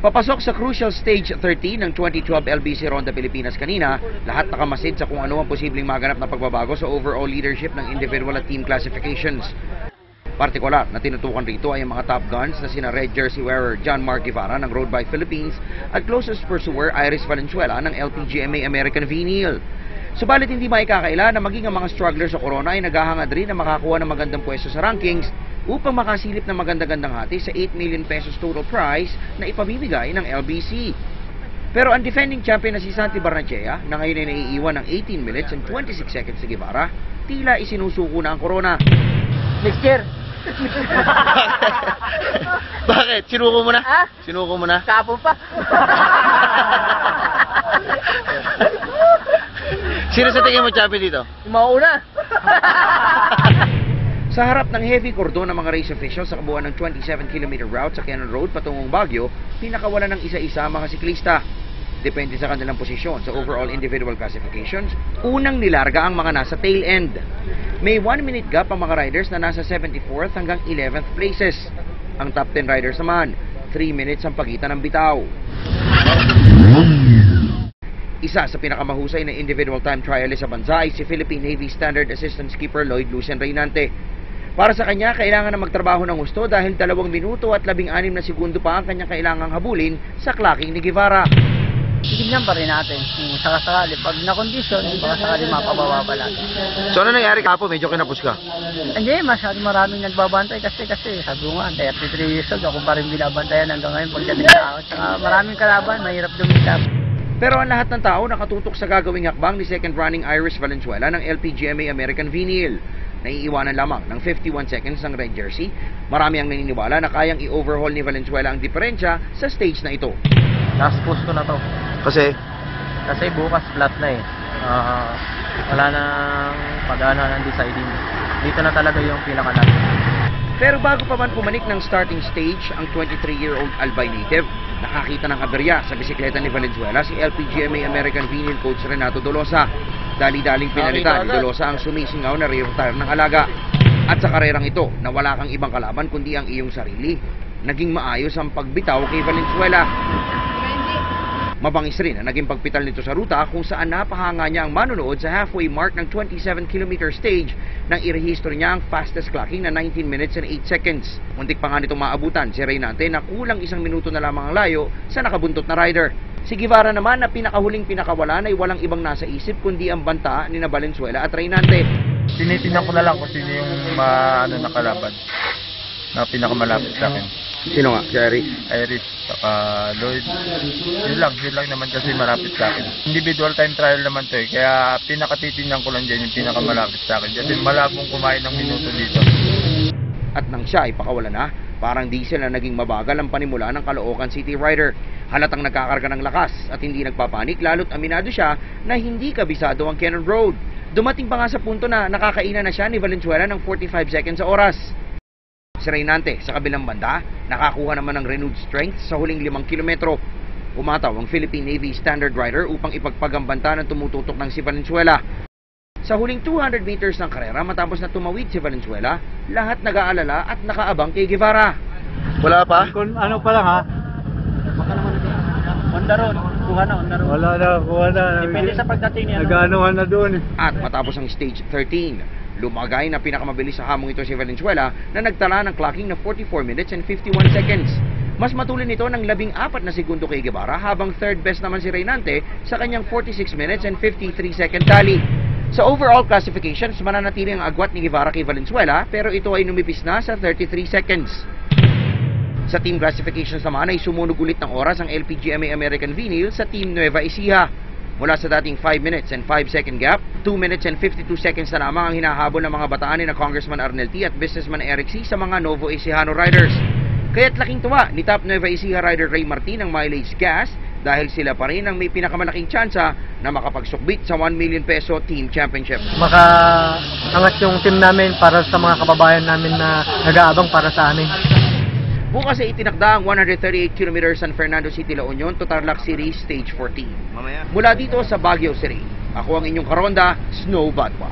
Papasok sa crucial stage 13 ng 2012 LBC Ronda Pilipinas kanina, lahat nakamasid sa kung ano ang posibleng maganap na pagbabago sa overall leadership ng individual at team classifications. Partikular na tinutukan rito ay ang mga top guns na sina red jersey wearer John Mark Guevara ng Road Bike Philippines at closest pursuer Iris Valenzuela ng LPGMA American Venal. Subalit hindi maikakaila na maging ang mga strugglers sa corona ay naghahangad rin na makakuha ng magandang pwesto sa rankings upang makasilip ng magandang-gandang hati sa 8 million pesos total prize na ipamimigay ng LBC. Pero ang defending champion na si Santi Barnechea, na ngayon ay naiiwan ng 18 minutes and 26 seconds sa Guevara, tila isinusuko na ang corona. Next year! Bakit? Sinuko mo na? Ha? Sinuko mo na? Kapon pa! Sino sa tingin mo champion dito? Yung mauna! Sa harap ng heavy cordon ng mga race officials sa kabuuan ng 27-kilometer route sa Cannon Road patungong Baguio, pinakawalan ng isa-isa ang mga siklista. Depende sa kanilang posisyon sa overall individual classifications, unang nilarga ang mga nasa tail end. May 1-minute gap ang mga riders na nasa 74th hanggang 11th places. Ang top 10 riders naman, 3 minutes ang pagitan ng bitaw. Isa sa pinakamahusay na individual time trialist sa bansa ay si Philippine Navy Standard Assistant Skipper Lloyd Lucien Reynante. Para sa kanya, kailangan na magtrabaho ng gusto dahil 2 minuto at 16 na segundo pa ang kanyang kailangang habulin sa clocking ni Guevara. Titignan pa rin natin kung sakasakali. Pag na-condition, baka sakali mapababa pa natin. So ano nangyari kapo? Medyo kinapos ka? Hindi, maraming nagbabantay kasi sabi ko nga, 33 years old, ako pa rin binabantayan hanggang ngayon pagdating sa ako. Saka maraming kalaban, mahirap dumikap. Pero ang lahat ng tao nakatutok sa gagawing hakbang ni second running Iris Valenzuela ng LPGMA American Venal. Naiiwanan lamang ng 51 seconds ng red jersey. Marami ang naniniwala na kayang i-overhaul ni Valenzuela ang diferensya sa stage na ito. Last post ko na to. Kasi Bukas flat na eh. Wala nang pag-ana ng deciding. Dito na talaga yung pinaka-last. Pero bago pa man pumanik ng starting stage ang 23-year-old Albay native, nakakita ng aberya sa bisikleta ni Valenzuela si LPGMA American Venal coach Renato Dolosa. Dali-daling pinalitan ni Dolosa ang sumisingaw na re-retire ng alaga. At sa karerang ito, na wala kang ibang kalaban kundi ang iyong sarili, naging maayos ang pagbitaw kay Valenzuela. Mabangis rin ang naging pagpital nito sa ruta kung saan napahanga niya ang manonood sa halfway mark ng 27-kilometer stage nang irehistro niya ang fastest clocking na 19 minutes and 8 seconds. Muntik pa nga nitong maabutan si Reynante na kulang 1 minuto na lamang ang layo sa nakabuntot na rider. Si Guevara naman na pinakahuling pinakawalan ay walang ibang nasa isip kundi ang banta ni Valenzuela at Reynante. Tinitingnan ko na lang kung sino yung nakalaban na pinakamalapit sa akin. Sino nga? Si Iris, saka Lloyd. Yun lang naman kasi malapit sa akin. Individual time trial naman to eh, kaya pinakatitingnan ko lang dyan yung pinakamalapit sa akin. Kasi malabong kumain ng minuto dito. At nang siya ay pakawala na, parang diesel na naging mabagal ang panimula ng Caloocan City Rider. Halatang nagkakarga ng lakas at hindi nagpapanik, lalo't aminado siya na hindi kabisado ang Cannon Road. Dumating pa nga sa punto na nakakainan na siya ni Valenzuela ng 45 seconds sa oras. Si Reynante sa kabilang banda, nakakuha naman ng renewed strength sa huling 5 kilometro. Umataw ang Philippine Navy Standard Rider upang ipagpagambanta ng tumututok ng si Valenzuela. Sa huling 200 meters ng karera matapos na tumawid si Valenzuela, lahat nag-aalala at nakaabang kay Guevara. Wala pa? Ano pa lang ha? Baka naman Honda Road. Kuha na, Honda Road. Wala na, kuha na. Depende sa pagdating niya. Nag-anuhan na doon. At matapos ang stage 13, lumagay na pinakamabilis sa hamong ito si Valenzuela na nagtala ng clocking na 44 minutes and 51 seconds. Mas matulin ito ng 14 na segundo kay Guevara habang third best naman si Reynante sa kanyang 46 minutes and 53 second tally. Sa overall classifications, mananatili ang agwat ni Guevara kay Valenzuela pero ito ay numipis na sa 33 seconds. Sa team classifications naman ay sumunog ulit ng oras ang LPGMA American Venal sa Team Nueva Ecija. Mula sa dating 5 minutes and 5 second gap, 2 minutes and 52 seconds na lamang ang hinahabol ng mga bataan ni na Congressman Arnel T at businessman Eric C sa mga Novo Ecijano riders. Kaya't laking tuwa ni top Nueva Ecija rider Ray Martin ng mileage gas dahil sila pa rin ang may pinakamalaking tsansa na makapagsukbit sa 1 million peso team championship. Makaangat yung team namin para sa mga kababayan namin na nag-aabang para sa amin. Bukas ay itinakda ang 138 km San Fernando City, La Union to Tarlac City Stage 14. Mula dito sa Baguio City, ako ang inyong karonda, Snow Batwa.